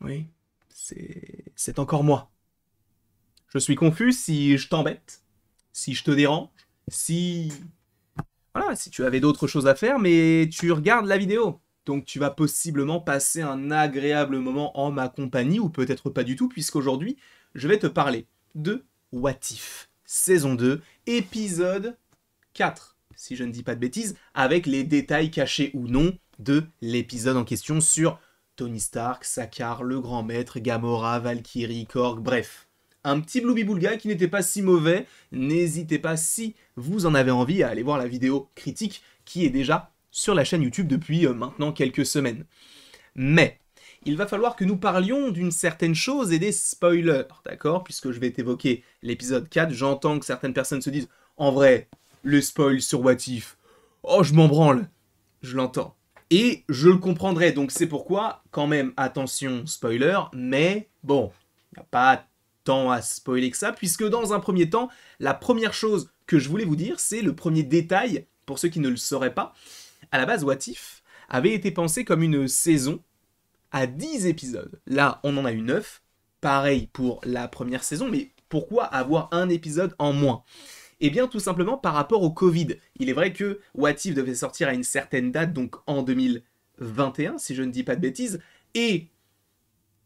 Oui, c'est encore moi. Je suis confus si je t'embête, si je te dérange, si... Voilà, si tu avais d'autres choses à faire, mais tu regardes la vidéo. Donc tu vas possiblement passer un agréable moment en ma compagnie, ou peut-être pas du tout, puisqu'aujourd'hui, je vais te parler de What If, saison 2, épisode 4, si je ne dis pas de bêtises, avec les détails cachés ou non de l'épisode en question sur Tony Stark, Sakaar, le grand maître, Gamora, Valkyrie, Korg, bref. Un petit Blooby-Boulga qui n'était pas si mauvais. N'hésitez pas, si vous en avez envie, à aller voir la vidéo critique qui est déjà sur la chaîne YouTube depuis maintenant quelques semaines. Mais il va falloir que nous parlions d'une certaine chose et des spoilers, d'accord? Puisque je vais t'évoquer l'épisode 4, j'entends que certaines personnes se disent « En vrai, le spoil sur What If, oh je m'en branle !» Je l'entends. Et je le comprendrai, donc c'est pourquoi, quand même, attention, spoiler, mais bon, il n'y a pas tant à spoiler que ça, puisque dans un premier temps, la première chose que je voulais vous dire, c'est le premier détail, pour ceux qui ne le sauraient pas. À la base, What If avait été pensé comme une saison à 10 épisodes. Là, on en a eu 9, pareil pour la première saison, mais pourquoi avoir un épisode en moins ? Eh bien, tout simplement par rapport au Covid. Il est vrai que What If devait sortir à une certaine date, donc en 2021, si je ne dis pas de bêtises, et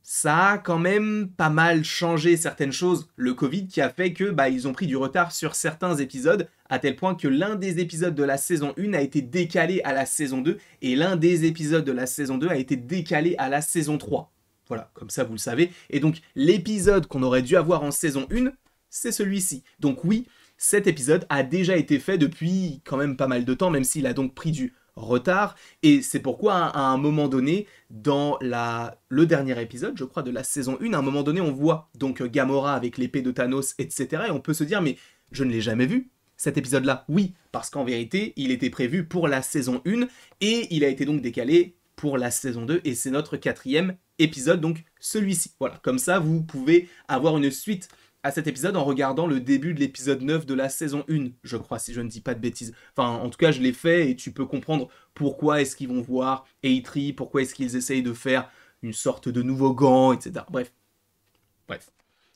ça a quand même pas mal changé certaines choses, le Covid, qui a fait que ils ont pris du retard sur certains épisodes, à tel point que l'un des épisodes de la saison 1 a été décalé à la saison 2, et l'un des épisodes de la saison 2 a été décalé à la saison 3. Voilà, comme ça vous le savez. Et donc, l'épisode qu'on aurait dû avoir en saison 1, c'est celui-ci. Donc oui, cet épisode a déjà été fait depuis quand même pas mal de temps, même s'il a donc pris du retard, et c'est pourquoi à un moment donné, dans le dernier épisode, je crois, de la saison 1, à un moment donné, on voit donc Gamora avec l'épée de Thanos, etc., et on peut se dire, mais je ne l'ai jamais vu, cet épisode-là. Oui, parce qu'en vérité, il était prévu pour la saison 1, et il a été donc décalé pour la saison 2, et c'est notre 4e épisode, donc celui-ci. Voilà, comme ça, vous pouvez avoir une suite à cet épisode en regardant le début de l'épisode 9 de la saison 1, je crois, si je ne dis pas de bêtises. Enfin, en tout cas, je l'ai fait et tu peux comprendre pourquoi est-ce qu'ils vont voir Eitri, pourquoi est-ce qu'ils essayent de faire une sorte de nouveau gant, etc. Bref.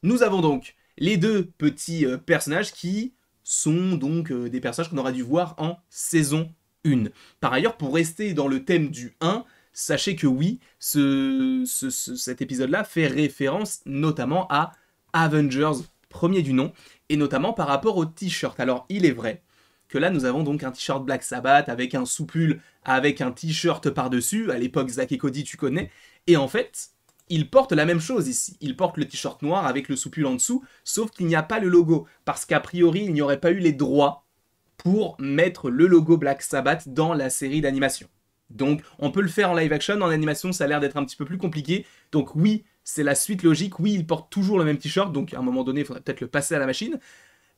Nous avons donc les deux petits personnages qui sont donc des personnages qu'on aurait dû voir en saison 1. Par ailleurs, pour rester dans le thème du 1, sachez que oui, cet épisode-là fait référence notamment à Avengers, premier du nom, et notamment par rapport au t-shirt. Alors, il est vrai que là, nous avons donc un t-shirt Black Sabbath avec un soupul, avec un t-shirt par-dessus. À l'époque, Zack et Cody, tu connais. Et en fait, ils portent la même chose ici. Ils portent le t-shirt noir avec le soupul en dessous, sauf qu'il n'y a pas le logo. Parce qu'a priori, il n'y aurait pas eu les droits pour mettre le logo Black Sabbath dans la série d'animation. Donc, on peut le faire en live action. En animation, ça a l'air d'être un petit peu plus compliqué. Donc oui, c'est la suite logique. Oui, ils portent toujours le même t-shirt, donc à un moment donné, il faudrait peut-être le passer à la machine.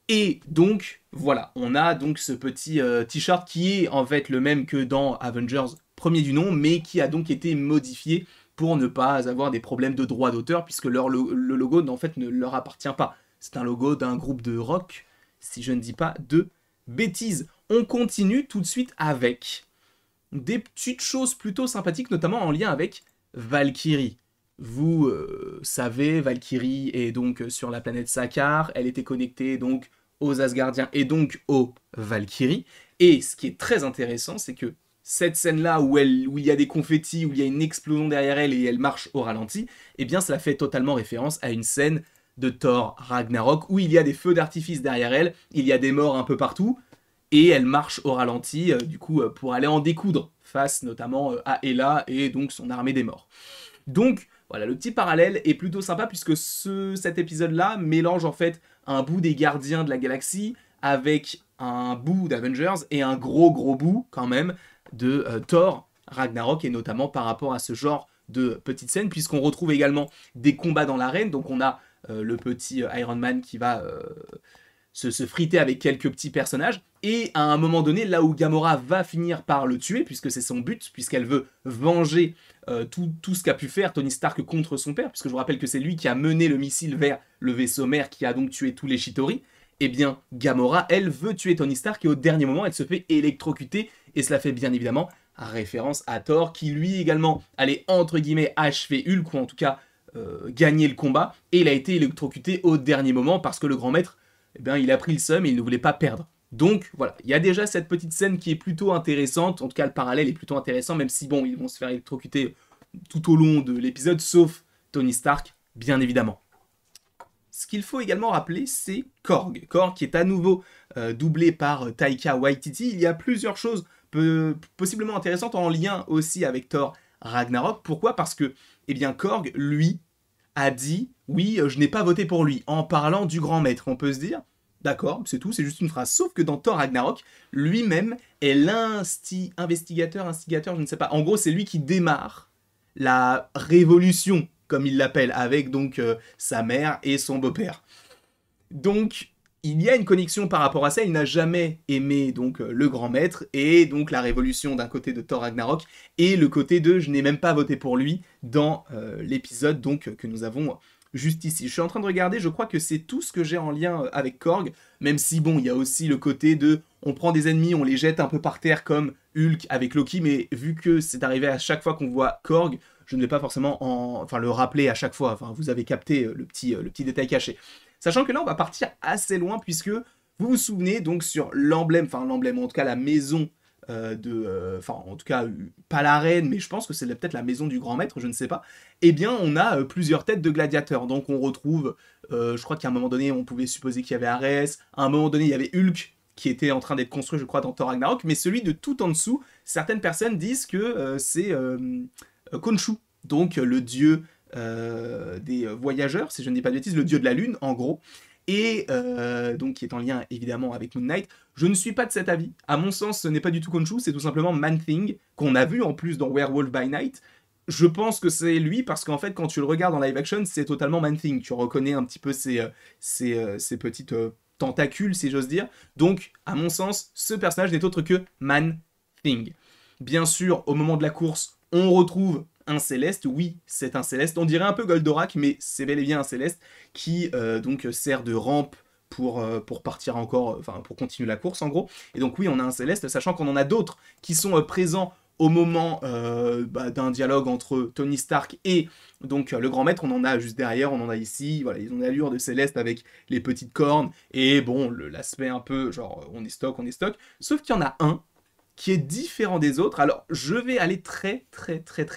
Et donc, voilà, on a donc ce petit t-shirt qui est en fait le même que dans Avengers, premier du nom, mais qui a donc été modifié pour ne pas avoir des problèmes de droit d'auteur, puisque le logo, en fait, ne leur appartient pas. C'est un logo d'un groupe de rock, si je ne dis pas de bêtises. On continue tout de suite avec des petites choses plutôt sympathiques, notamment en lien avec Valkyrie. Vous savez, Valkyrie est donc sur la planète Sakaar, elle était connectée donc aux Asgardiens et donc aux Valkyries. Et ce qui est très intéressant, c'est que cette scène-là où il y a des confettis, où il y a une explosion derrière elle et elle marche au ralenti, eh bien cela fait totalement référence à une scène de Thor Ragnarok où il y a des feux d'artifice derrière elle, il y a des morts un peu partout, et elle marche au ralenti, du coup, pour aller en découdre, face notamment à Hela et donc son armée des morts. Donc, voilà, le petit parallèle est plutôt sympa puisque cet épisode-là mélange en fait un bout des Gardiens de la Galaxie avec un bout d'Avengers et un gros bout quand même de Thor Ragnarok, et notamment par rapport à ce genre de petites scènes, puisqu'on retrouve également des combats dans l'arène. Donc on a le petit Iron Man qui va se friter avec quelques petits personnages, et à un moment donné, là où Gamora va finir par le tuer, puisque c'est son but, puisqu'elle veut venger tout ce qu'a pu faire Tony Stark contre son père, puisque je vous rappelle que c'est lui qui a mené le missile vers le vaisseau mère qui a donc tué tous les Chitauri. Eh bien, Gamora, elle veut tuer Tony Stark, et au dernier moment, elle se fait électrocuter, et cela fait bien évidemment référence à Thor, qui lui également allait entre guillemets achever Hulk, ou en tout cas gagné le combat, et il a été électrocuté au dernier moment parce que le grand maître, eh bien, il a pris le seum et il ne voulait pas perdre. Donc voilà, il y a déjà cette petite scène qui est plutôt intéressante, en tout cas le parallèle est plutôt intéressant, même si bon, ils vont se faire électrocuter tout au long de l'épisode, sauf Tony Stark, bien évidemment. Ce qu'il faut également rappeler, c'est Korg. Korg qui est à nouveau doublé par Taika Waititi. Il y a plusieurs choses possiblement intéressantes en lien aussi avec Thor Ragnarok. Pourquoi? Parce que, eh bien, Korg, lui, a dit « Oui, je n'ai pas voté pour lui », en parlant du grand maître. On peut se dire « D'accord, c'est tout, c'est juste une phrase ». Sauf que dans Thor Ragnarok, lui-même est instigateur, je ne sais pas. En gros, c'est lui qui démarre la révolution, comme il l'appelle, avec donc sa mère et son beau-père. Donc, il y a une connexion par rapport à ça. Il n'a jamais aimé donc le grand maître et donc la révolution d'un côté de Thor Ragnarok et le côté de je n'ai même pas voté pour lui dans l'épisode donc que nous avons juste ici. Je suis en train de regarder, je crois que c'est tout ce que j'ai en lien avec Korg, même si bon, il y a aussi le côté de on prend des ennemis, on les jette un peu par terre comme Hulk avec Loki, mais vu que c'est arrivé à chaque fois qu'on voit Korg, je ne vais pas forcément le rappeler à chaque fois, enfin vous avez capté le petit détail caché. Sachant que là on va partir assez loin puisque vous vous souvenez donc sur l'emblème, en tout cas la maison en tout cas pas la reine, mais je pense que c'est peut-être la maison du grand maître, je ne sais pas, eh bien on a plusieurs têtes de gladiateurs, donc on retrouve, je crois qu'à un moment donné on pouvait supposer qu'il y avait Arès, à un moment donné il y avait Hulk, qui était en train d'être construit je crois dans Thor Ragnarok, mais celui de tout en dessous, certaines personnes disent que c'est Khonshu, donc le dieu des voyageurs, si je ne dis pas de bêtises, le dieu de la lune en gros, et donc qui est en lien évidemment avec Moon Knight. Je ne suis pas de cet avis. À mon sens, ce n'est pas du tout Khonshu, c'est tout simplement Man-Thing, qu'on a vu en plus dans Werewolf by Night. Je pense que c'est lui parce qu'en fait, quand tu le regardes en live action, c'est totalement Man-Thing. Tu reconnais un petit peu ses petites tentacules, si j'ose dire. Donc, à mon sens, ce personnage n'est autre que Man-Thing. Bien sûr, au moment de la course, on retrouve un Céleste, oui, c'est un Céleste, on dirait un peu Goldorak, mais c'est bel et bien un Céleste qui donc sert de rampe pour partir encore, pour continuer la course en gros. Et donc oui, on a un Céleste, sachant qu'on en a d'autres qui sont présents au moment d'un dialogue entre Tony Stark et donc le grand maître. On en a juste derrière, on en a ici, voilà, ils ont l'allure de Céleste avec les petites cornes, et bon, l'aspect un peu genre on est stock, sauf qu'il y en a un qui est différent des autres. Alors, je vais aller très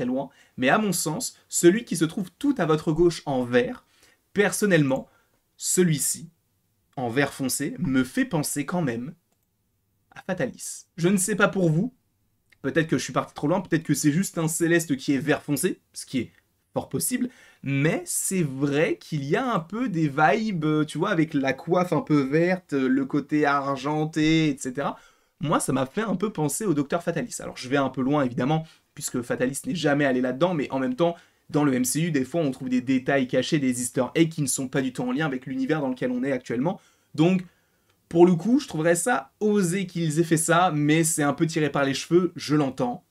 loin, mais à mon sens, celui qui se trouve tout à votre gauche en vert, personnellement, celui-ci, en vert foncé, me fait penser quand même à Fatalis. Je ne sais pas pour vous, peut-être que je suis parti trop loin, peut-être que c'est juste un Céleste qui est vert foncé, ce qui est fort possible, mais c'est vrai qu'il y a un peu des vibes, tu vois, avec la coiffe un peu verte, le côté argenté, etc., moi, ça m'a fait un peu penser au Docteur Fatalis. Alors, je vais un peu loin, évidemment, puisque Fatalis n'est jamais allé là-dedans, mais en même temps, dans le MCU, des fois, on trouve des détails cachés, des easter eggs qui ne sont pas du tout en lien avec l'univers dans lequel on est actuellement. Donc, pour le coup, je trouverais ça osé qu'ils aient fait ça, mais c'est un peu tiré par les cheveux, je l'entends.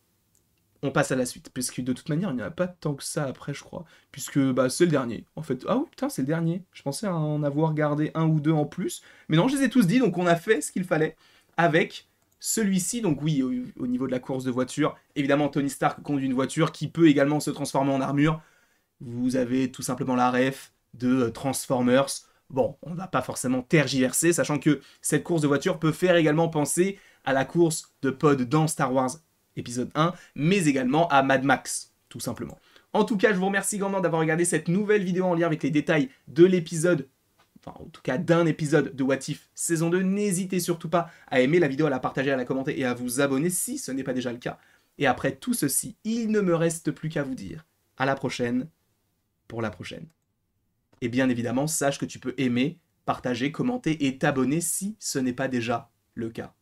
On passe à la suite, puisque de toute manière, il n'y en a pas tant que ça après, je crois. Puisque, c'est le dernier, en fait. Ah oui, putain, c'est le dernier. Je pensais en avoir gardé un ou deux en plus. Mais non, je les ai tous dit, donc on a fait ce qu'il fallait avec celui-ci. Donc oui, au niveau de la course de voiture, évidemment, Tony Stark conduit une voiture qui peut également se transformer en armure. Vous avez tout simplement la ref de Transformers. Bon, on ne va pas forcément tergiverser, sachant que cette course de voiture peut faire également penser à la course de pod dans Star Wars épisode 1, mais également à Mad Max, tout simplement. En tout cas, je vous remercie grandement d'avoir regardé cette nouvelle vidéo en lien avec les détails de l'épisode, enfin en tout cas d'un épisode de What If saison 2. N'hésitez surtout pas à aimer la vidéo, à la partager, à la commenter et à vous abonner si ce n'est pas déjà le cas. Et après tout ceci, il ne me reste plus qu'à vous dire à la prochaine pour la prochaine. Et bien évidemment, sache que tu peux aimer, partager, commenter et t'abonner si ce n'est pas déjà le cas.